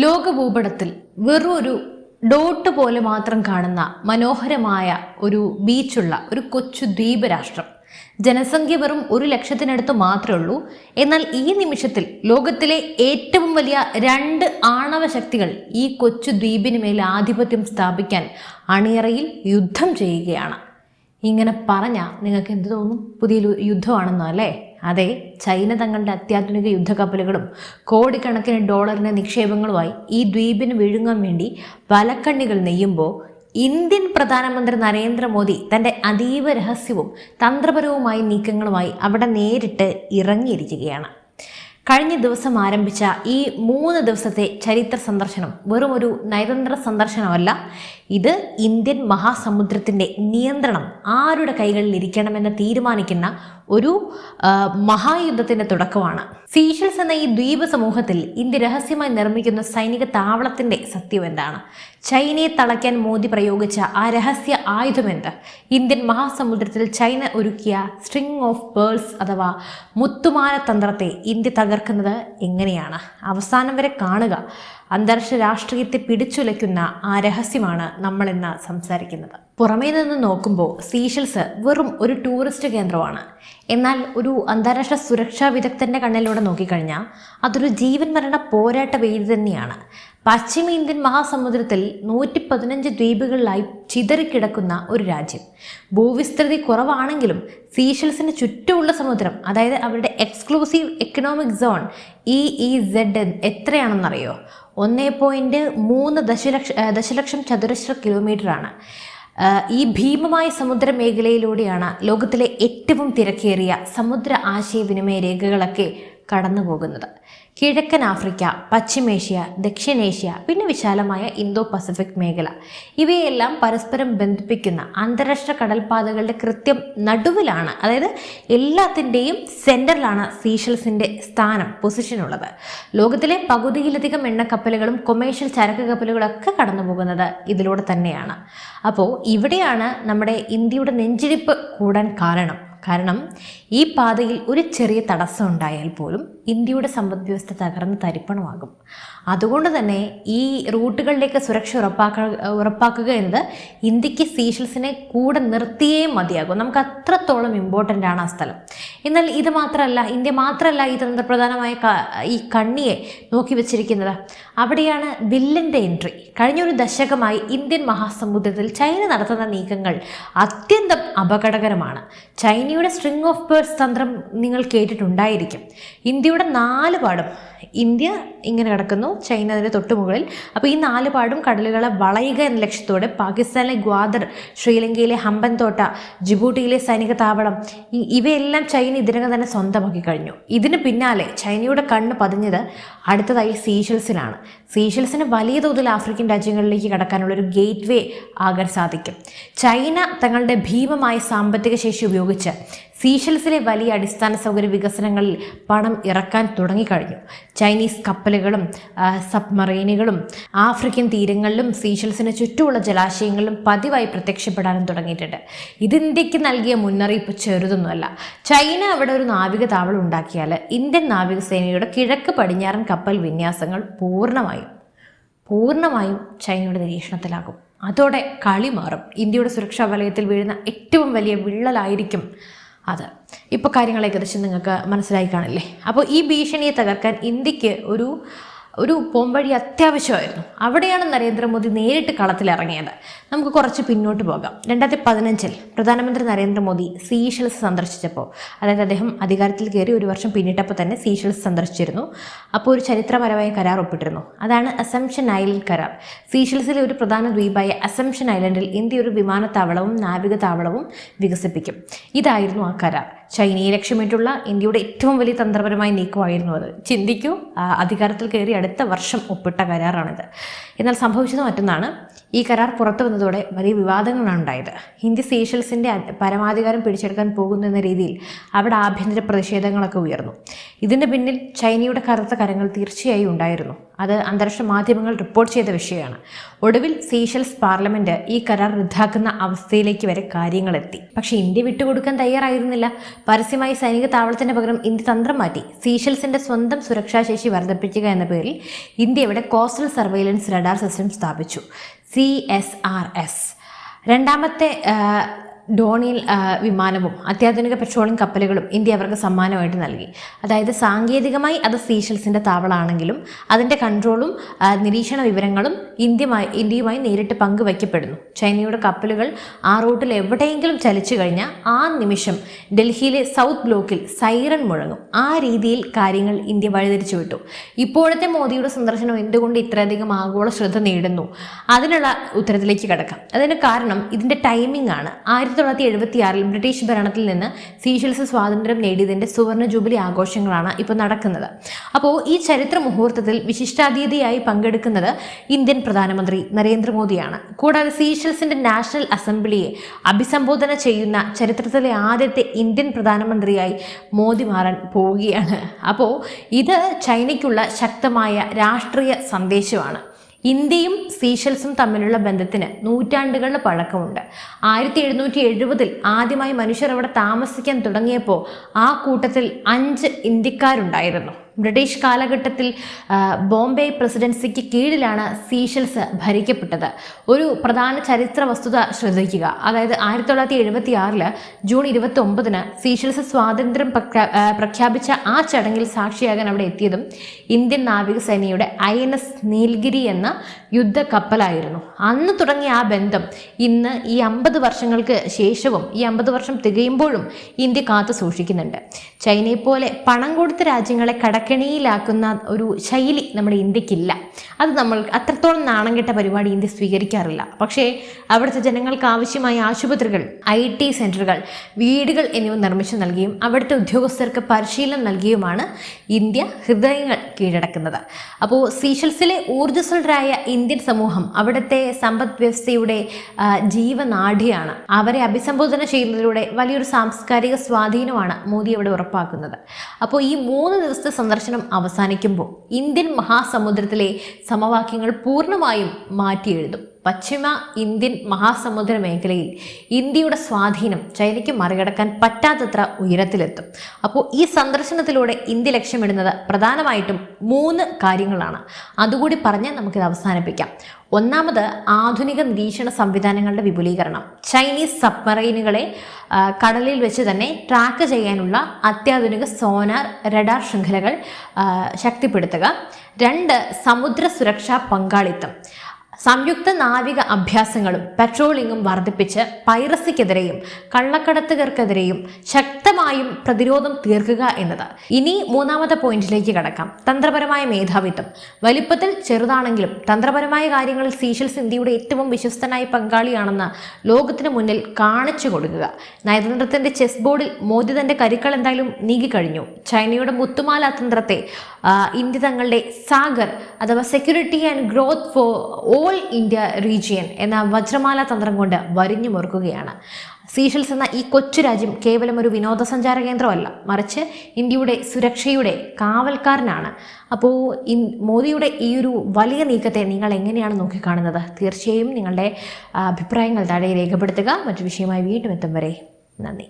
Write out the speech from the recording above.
ലോകഭൂപടത്തിൽ വെറൊരു dot പോലെ മാത്രം കാണുന്ന മനോഹരമായ ഒരു ബീച്ചുള്ള ഒരു കൊച്ചു ദ്വീപ് രാഷ്ട്രം. ജനസംഖ്യ വെറും 1,00,000-നടുത്ത് മാത്രമേ ഉള്ളൂ. എന്നാൽ ഈ നിമിഷത്തിൽ ലോകത്തിലെ ഏറ്റവും വലിയ 2 ആണവ ശക്തികൾ ഈ കൊച്ചു ദ്വീപിന് മേൽ ആധിപത്യം സ്ഥാപിക്കാൻ അണിയറയിൽ യുദ്ധം ചെയ്യുകയാണ്. ഇങ്ങനെ പറഞ്ഞാൽ നിങ്ങൾക്ക് എന്ത് തോന്നും? പുതിയൊരു യുദ്ധമാണെന്നോ അല്ലേ? അതെ, ചൈന തങ്ങളുടെ അത്യാധുനിക യുദ്ധക്കപ്പലുകളും കോടിക്കണക്കിന് ഡോളറിന്റെ നിക്ഷേപങ്ങളുമായി ഈ ദ്വീപിന് വിഴുങ്ങാൻ വേണ്ടി വലക്കണ്ണികൾ നെയ്യുമ്പോൾ ഇന്ത്യൻ പ്രധാനമന്ത്രി നരേന്ദ്രമോദി തൻ്റെ അതീവ രഹസ്യവും തന്ത്രപരവുമായ നീക്കങ്ങളുമായി അവിടെ നേരിട്ട് ഇറങ്ങിയിരിക്കുകയാണ്. കഴിഞ്ഞ ദിവസം ആരംഭിച്ച ഈ 3 ദിവസത്തെ ചരിത്ര സന്ദർശനം വെറും ഒരു നയതന്ത്ര സന്ദർശനമല്ല. ഇത് ഇന്ത്യൻ മഹാസമുദ്രത്തിൻ്റെ നിയന്ത്രണം ആരുടെ കൈകളിൽ ഇരിക്കണമെന്ന് തീരുമാനിക്കുന്ന ഒരു മഹായുദ്ധത്തിൻ്റെ തുടക്കമാണ്. സീഷൽസ് എന്ന ഈ ദ്വീപ് സമൂഹത്തിൽ ഇന്ത്യ രഹസ്യമായി നിർമ്മിക്കുന്ന സൈനിക താവളത്തിൻ്റെ സത്യം എന്താണ്? ചൈനയെ തളയ്ക്കാൻ മോദി പ്രയോഗിച്ച ആ രഹസ്യ ആയുധമെന്ത്? ഇന്ത്യൻ മഹാസമുദ്രത്തിൽ ചൈന ഒരുക്കിയ സ്ട്രിംഗ് ഓഫ് പേൾസ് അഥവാ മുത്തുമാല തന്ത്രത്തെ ഇന്ത്യ തകർക്കുന്നത് എങ്ങനെയാണ്? അവസാനം വരെ കാണുക. അന്താരാഷ്ട്ര രാഷ്ട്രീയത്തെ പിടിച്ചുലയ്ക്കുന്ന ആ രഹസ്യമാണ് നമ്മൾ ഇന്ന് സംസാരിക്കുന്നത്. പുറമേ നിന്ന് നോക്കുമ്പോൾ സീഷൽസ് വെറും ഒരു ടൂറിസ്റ്റ് കേന്ദ്രമാണ്. എന്നാൽ ഒരു അന്താരാഷ്ട്ര സുരക്ഷാ വിദഗ്ധന്റെ കണ്ണിലൂടെ നോക്കിക്കഴിഞ്ഞാൽ അതൊരു ജീവൻ മരണ പോരാട്ട വേദി തന്നെയാണ്. പശ്ചിമ ഇന്ത്യൻ മഹാസമുദ്രത്തിൽ 115 ദ്വീപുകളിലായി ചിതറിക്കിടക്കുന്ന ഒരു രാജ്യം. ഭൂവിസ്തൃതി കുറവാണെങ്കിലും സീഷൽസിന് ചുറ്റുമുള്ള സമുദ്രം, അതായത് അവരുടെ എക്സ്ക്ലൂസീവ് എക്കണോമിക് സോൺ EEZ എത്രയാണെന്നറിയോ? 1.3 ദശലക്ഷം ചതുരശ്ര കിലോമീറ്ററാണ്. ഈ ഭീമമായ സമുദ്ര മേഖലയിലൂടെയാണ് ലോകത്തിലെ ഏറ്റവും തിരക്കേറിയ സമുദ്ര ആശയവിനിമയ രേഖകളൊക്കെ കടന്നു പോകുന്നത്. കിഴക്കൻ ആഫ്രിക്ക, പശ്ചിമേഷ്യ, ദക്ഷിണേഷ്യ, പിന്നെ വിശാലമായ ഇന്തോ പസഫിക് മേഖല, ഇവയെല്ലാം പരസ്പരം ബന്ധിപ്പിക്കുന്ന അന്താരാഷ്ട്ര കടൽപാതകളുടെ കൃത്യം നടുവിലാണ്, അതായത് എല്ലാത്തിൻ്റെയും സെൻറ്ററിലാണ് സീഷൽസിൻ്റെ പൊസിഷൻ ഉള്ളത്. ലോകത്തിലെ പകുതിയിലധികം എണ്ണക്കപ്പലുകളും കൊമേഴ്ഷ്യൽ ചരക്ക് കപ്പലുകളൊക്കെ കടന്നു പോകുന്നത് ഇതിലൂടെ തന്നെയാണ്. അപ്പോൾ ഇവിടെയാണ് നമ്മുടെ ഇന്ത്യയുടെ നെഞ്ചിരിപ്പ് കൂടാൻ കാരണം ഈ പാതയിൽ ഒരു ചെറിയ തടസ്സം ഉണ്ടായാൽ പോലും ഇന്ത്യയുടെ സമ്പദ് വ്യവസ്ഥ തകർന്ന് തരിപ്പണമാകും. അതുകൊണ്ട് തന്നെ ഈ റൂട്ടുകളിലേക്ക് സുരക്ഷ ഉറപ്പാക്കുക എന്നത് ഇന്ത്യക്ക് സീഷൽസിനെ കൂടെ നിർത്തിയേ മതിയാകും. നമുക്ക് അത്രത്തോളം ഇമ്പോർട്ടൻ്റ് ആണ് ആ സ്ഥലം. എന്നാൽ ഇത് മാത്രമല്ല, ഇന്ത്യ മാത്രമല്ല ഈ തന്ത്രപ്രധാനമായ ഈ കണ്ണിയെ നോക്കി വെച്ചിരിക്കുന്നത്. അവിടെയാണ് വില്ലൻ്റെ എൻട്രി. കഴിഞ്ഞൊരു ദശകമായി ഇന്ത്യൻ മഹാസമുദ്രത്തിൽ ചൈന നടത്തുന്ന നീക്കങ്ങൾ അത്യന്തം അപകടകരമാണ്. ചൈനയുടെ സ്ട്രിംഗ് ഓഫ് പേൾസ് തന്ത്രം നിങ്ങൾ കേട്ടിട്ടുണ്ടായിരിക്കും. ഇന്ത്യയുടെ 4 പാടും, ഇന്ത്യ ഇങ്ങനെ കിടക്കുന്നു, ചൈന അതിൻ്റെ തൊട്ടുമുകളിൽ. അപ്പോൾ ഈ 4 പാടും കടലുകളെ വളയുക എന്ന ലക്ഷ്യത്തോടെ പാകിസ്ഥാനിലെ ഗ്വാദർ, ശ്രീലങ്കയിലെ ഹമ്പൻതോട്ട, ജിബൂട്ടിയിലെ സൈനിക താവളം, ഇവയെല്ലാം ചൈന ഇതിനകം തന്നെ സ്വന്തമാക്കി കഴിഞ്ഞു. ഇതിന് പിന്നാലെ ചൈനയുടെ കണ്ണ് പതിഞ്ഞത് അടുത്തതായി സീഷൽസിലാണ്. സീഷൽസിന് വലിയ തോതിൽ ആഫ്രിക്കൻ രാജ്യങ്ങളിലേക്ക് കടക്കാനുള്ള ഒരു ഗേറ്റ് വേ ആകാൻ സാധിക്കും. ചൈന തങ്ങളുടെ ഭീമമായ സാമ്പത്തിക ശേഷി ഉപയോഗിച്ച് സീഷൽസിലെ വലിയ അടിസ്ഥാന സൗകര്യ വികസനങ്ങളിൽ പണം ഇറക്കാൻ തുടങ്ങിക്കഴിഞ്ഞു. ചൈനീസ് കപ്പലുകളും സബ്മറീനുകളും ആഫ്രിക്കൻ തീരങ്ങളിലും സീഷൽസിന് ചുറ്റുമുള്ള ജലാശയങ്ങളിലും പതിവായി പ്രത്യക്ഷപ്പെടാനും തുടങ്ങിയിട്ടുണ്ട്. ഇത് ഇന്ത്യക്ക് നൽകിയ മുന്നറിയിപ്പ് ചെറുതൊന്നുമല്ല. ചൈന അവിടെ ഒരു നാവിക താവളം ഉണ്ടാക്കിയാൽ ഇന്ത്യൻ നാവികസേനയുടെ കിഴക്ക് പടിഞ്ഞാറൻ കപ്പൽ വിന്യാസങ്ങൾ പൂർണ്ണമായും ചൈനയുടെ നിരീക്ഷണത്തിലാകും. അതോടെ കളി മാറും. ഇന്ത്യയുടെ സുരക്ഷാ വലയത്തിൽ വീഴുന്ന ഏറ്റവും വലിയ വിള്ളലായിരിക്കും അത്. ഇപ്പോൾ കാര്യങ്ങളെ കുറിച്ച് നിങ്ങൾക്ക് മനസ്സിലായി കാണില്ലേ? അപ്പോൾ ഈ ഭീഷണിയെ തകർക്കാൻ ഇന്ത്യക്ക് ഒരു പോംവഴി അത്യാവശ്യമായിരുന്നു. അവിടെയാണ് നരേന്ദ്രമോദി നേരിട്ട് കളത്തിലിറങ്ങിയത്. നമുക്ക് കുറച്ച് പിന്നോട്ട് പോകാം. 2015 പ്രധാനമന്ത്രി നരേന്ദ്രമോദി സീഷൽസ് സന്ദർശിച്ചപ്പോൾ, അതായത് അദ്ദേഹം അധികാരത്തിൽ കയറി 1 വർഷം പിന്നിട്ടപ്പോൾ തന്നെ സീഷൽസ് സന്ദർശിച്ചിരുന്നു. അപ്പോൾ ഒരു ചരിത്രപരമായ കരാർ ഒപ്പിട്ടിരുന്നു. അതാണ് അസംപ്ഷൻ ഐലൻഡ് കരാർ. സീഷൽസിലെ ഒരു പ്രധാന ദ്വീപായ അസംപ്ഷൻ ഐലൻഡിൽ ഇന്ത്യ ഒരു വിമാനത്താവളവും നാവിക താവളവും വികസിപ്പിക്കും. ഇതായിരുന്നു ആ കരാർ. ചൈനയെ ലക്ഷ്യമിട്ടുള്ള ഇന്ത്യയുടെ ഏറ്റവും വലിയ തന്ത്രപരമായ നീക്കമായിരുന്നു അത്. ചിന്തിക്കൂ, അധികാരത്തിൽ കയറി അടുത്ത വർഷം ഒപ്പിട്ട കരാറാണിത്. എന്നാൽ സംഭവിച്ചത് മറ്റൊന്നാണ്. ഈ കരാർ പുറത്തു വന്നതോടെ വലിയ വിവാദങ്ങളാണ് ഉണ്ടായത്. ഇന്ത്യ സീഷൽസിൻ്റെ പരമാധികാരം പിടിച്ചെടുക്കാൻ പോകുന്നു എന്ന രീതിയിൽ അവിടെ ആഭ്യന്തര പ്രതിഷേധങ്ങളൊക്കെ ഉയർന്നു. ഇതിൻ്റെ പിന്നിൽ ചൈനയുടെ കറുത്ത കരങ്ങൾ തീർച്ചയായും ഉണ്ടായിരുന്നു. അത് അന്താരാഷ്ട്ര മാധ്യമങ്ങൾ റിപ്പോർട്ട് ചെയ്ത വിഷയമാണ്. ഒടുവിൽ സീഷെൽസ് പാർലമെന്റ് ഈ കരാർ റദ്ദാക്കുന്ന അവസ്ഥയിലേക്ക് വരെ കാര്യങ്ങളെത്തി. പക്ഷേ ഇന്ത്യ വിട്ടുകൊടുക്കാൻ തയ്യാറായിരുന്നില്ല. പരസ്യമായി സൈനിക താവളത്തിന് പകരം ഇന്ത്യ തന്ത്രം മാറ്റി. സീഷെൽസിന്റെ സ്വന്തം സുരക്ഷാശേഷി വർദ്ധിപ്പിക്കുക എന്ന പേരിൽ ഇന്ത്യ ഇവിടെ കോസ്റ്റൽ സർവൈലൻസ് റഡാർ സിസ്റ്റം സ്ഥാപിച്ചു, CSRS. രണ്ടാമത്തെ ഡോണിയൽ വിമാനവും അത്യാധുനിക പെട്രോളിംഗ് കപ്പലുകളും ഇന്ത്യ അവർക്ക് സമ്മാനമായിട്ട് നൽകി. അതായത് സാങ്കേതികമായി അത് സീഷെൽസിൻ്റെ താവളമാണെങ്കിലും അതിൻ്റെ കൺട്രോളും നിരീക്ഷണ വിവരങ്ങളും ഇന്ത്യയുമായി നേരിട്ട് പങ്കുവയ്ക്കപ്പെടുന്നു. ചൈനയുടെ കപ്പലുകൾ ആ റൂട്ടിൽ എവിടെയെങ്കിലും ചലിച്ചു കഴിഞ്ഞാൽ ആ നിമിഷം ഡൽഹിയിലെ സൗത്ത് ബ്ലോക്കിൽ സൈറൺ മുഴങ്ങും. ആ രീതിയിൽ കാര്യങ്ങൾ ഇന്ത്യ വഴിതിരിച്ചു വിട്ടു. ഇപ്പോഴത്തെ മോദിയുടെ സന്ദർശനം എന്തുകൊണ്ട് ഇത്രയധികം ആഗോള ശ്രദ്ധ നേടുന്നു? അതിനുള്ള ഉത്തരത്തിലേക്ക് കടക്കാം. അതിന് കാരണം ഇതിൻ്റെ ടൈമിംഗ് ആണ്. 1976 ബ്രിട്ടീഷ് ഭരണത്തിൽ നിന്ന് സീഷെൽസ് സ്വാതന്ത്ര്യം നേടിയതിൻ്റെ സുവർണ ജൂബിലി ആഘോഷങ്ങളാണ് ഇപ്പോൾ നടക്കുന്നത്. അപ്പോൾ ഈ ചരിത്ര മുഹൂർത്തത്തിൽ വിശിഷ്ടാതിഥിയായി പങ്കെടുക്കുന്നത് ഇന്ത്യൻ പ്രധാനമന്ത്രി നരേന്ദ്രമോദിയാണ്. കൂടാതെ സീഷെൽസിൻ്റെ നാഷണൽ അസംബ്ലിയെ അഭിസംബോധന ചെയ്യുന്ന ചരിത്രത്തിലെ ആദ്യത്തെ ഇന്ത്യൻ പ്രധാനമന്ത്രിയായി മോദി മാറാൻ പോവുകയാണ്. അപ്പോൾ ഇത് ചൈനയ്ക്കുള്ള ശക്തമായ രാഷ്ട്രീയ സന്ദേശമാണ്. ഇന്ത്യയും സീഷെൽസും തമ്മിലുള്ള ബന്ധത്തിന് നൂറ്റാണ്ടുകളുടെ പഴക്കമുണ്ട്. 1770 ആദ്യമായി മനുഷ്യർ അവിടെ താമസിക്കാൻ തുടങ്ങിയപ്പോൾ ആ കൂട്ടത്തിൽ 5 ഇന്ത്യക്കാരുണ്ടായിരുന്നു. ബ്രിട്ടീഷ് കാലഘട്ടത്തിൽ ബോംബെ പ്രസിഡൻസിക്ക് കീഴിലാണ് സീഷെൽസ് ഭരിക്കപ്പെട്ടത്. ഒരു പ്രധാന ചരിത്ര വസ്തുത ശ്രദ്ധിക്കുക. അതായത് 1976 ജൂൺ 29 സീഷെൽസ് സ്വാതന്ത്ര്യം പ്രഖ്യാപിച്ച ആ ചടങ്ങിൽ സാക്ഷിയാകാൻ അവിടെ എത്തിയതും ഇന്ത്യൻ നാവികസേനയുടെ INS നീൽഗിരി എന്ന യുദ്ധ കപ്പലായിരുന്നു. അന്ന് തുടങ്ങിയ ആ ബന്ധം ഇന്ന് ഈ 50 വർഷങ്ങൾക്ക് ശേഷവും ഈ 50 വർഷം തികയുമ്പോഴും ഇന്ത്യ കാത്തു സൂക്ഷിക്കുന്നുണ്ട്. ചൈനയെ പോലെ പണം കൊടുത്ത രാജ്യങ്ങളെ കടക്കെണിയിലാക്കുന്ന ഒരു ശൈലി നമ്മുടെ ഇന്ത്യക്കില്ല. അത് നമ്മൾ അത്രത്തോളം നാണം കെട്ട പരിപാടി ഇന്ത്യ സ്വീകരിക്കാറില്ല. പക്ഷേ അവിടുത്തെ ജനങ്ങൾക്ക് ആവശ്യമായ ആശുപത്രികൾ, IT സെന്ററുകൾ, വീടുകൾ എന്നിവ നിർമ്മിച്ചു നൽകിയും അവിടുത്തെ ഉദ്യോഗസ്ഥർക്ക് പരിശീലനം നൽകിയുമാണ് ഇന്ത്യ ഹൃദയങ്ങൾ കീഴടക്കുന്നത്. അപ്പോൾ സീഷെൽസിലെ ഊർജ്ജസ്വലരായ ഇന്ത്യൻ സമൂഹം അവിടുത്തെ സമ്പദ് വ്യവസ്ഥയുടെ ജീവനാഡിയാണ്. അവരെ അഭിസംബോധന ചെയ്യുന്നതിലൂടെ വലിയൊരു സാംസ്കാരിക സ്വാധീനമാണ് മോദി അവിടെ ഉറപ്പാക്കുന്നത്. അപ്പോൾ ഈ 3 ദിവസത്തെ സന്ദർശനം അവസാനിക്കുമ്പോൾ ഇന്ത്യൻ മഹാസമുദ്രത്തിലെ സമവാക്യങ്ങൾ പൂർണ്ണമായും മാറ്റിയെഴുതും. പശ്ചിമ ഇന്ത്യൻ മഹാസമുദ്ര മേഖലയിൽ ഇന്ത്യയുടെ സ്വാധീനം ചൈനയ്ക്ക് മറികടക്കാൻ പറ്റാത്തത്ര ഉയരത്തിലെത്തും. അപ്പോൾ ഈ സന്ദർശനത്തിലൂടെ ഇന്ത്യ ലക്ഷ്യമിടുന്നത് പ്രധാനമായിട്ടും 3 കാര്യങ്ങളാണ്. അതുകൂടി പറഞ്ഞ് നമുക്കിത് അവസാനിപ്പിക്കാം. ഒന്നാമത്, ആധുനിക നിരീക്ഷണ സംവിധാനങ്ങളുടെ വിപുലീകരണം. ചൈനീസ് സബ്മറൈനുകളെ കടലിൽ വെച്ച് തന്നെ ട്രാക്ക് ചെയ്യാനുള്ള അത്യാധുനിക സോനാർ റഡാർ ശൃംഖലകൾ ശക്തിപ്പെടുത്തുക. 2, സമുദ്ര സുരക്ഷാ പങ്കാളിത്തം. സംയുക്ത നാവിക അഭ്യാസങ്ങളും പെട്രോളിങ്ങും വർദ്ധിപ്പിച്ച് പൈറസിക്കെതിരെയും കള്ളക്കടത്തുകാർക്കെതിരെയും ശക്തമായും പ്രതിരോധം തീർക്കുക എന്നത്. ഇനി 3ാമത്തെ പോയിന്റിലേക്ക് കടക്കാം. തന്ത്രപരമായ മേധാവിത്വം. വലിപ്പത്തിൽ ചെറുതാണെങ്കിലും തന്ത്രപരമായ കാര്യങ്ങളിൽ സീഷെൽസ് ഇന്ത്യയുടെ ഏറ്റവും വിശ്വസ്തനായ പങ്കാളിയാണെന്ന് ലോകത്തിന് മുന്നിൽ കാണിച്ചു കൊടുക്കുക. നയതന്ത്രത്തിന്റെ ചെസ് ബോർഡിൽ മോദി തന്റെ കരുക്കൾ എന്തായാലും നീങ്ങിക്കഴിഞ്ഞു. ചൈനയുടെ മുത്തുമാല തന്ത്രത്തെ ഇന്ത്യ തങ്ങളുടെ സാഗർ അഥവാ security and growth for all India region എന്ന വജ്രമാല തന്ത്രം കൊണ്ട് വരിഞ്ഞു മുറുക്കുകയാണ്. സീഷെൽസ് എന്ന ഈ കൊച്ചു രാജ്യം കേവലം ഒരു വിനോദസഞ്ചാര കേന്ദ്രമല്ല, മറിച്ച് ഇന്ത്യയുടെ സുരക്ഷയുടെ കാവൽക്കാരനാണ്. അപ്പോൾ മോദിയുടെ ഈ ഒരു വലിയ നീക്കത്തെ നിങ്ങൾ എങ്ങനെയാണ് നോക്കിക്കാണുന്നത്? തീർച്ചയായും നിങ്ങളുടെ അഭിപ്രായങ്ങൾ താഴെ രേഖപ്പെടുത്തുക. മറ്റു വിഷയമായി വീണ്ടും എത്തും വരെ നന്ദി.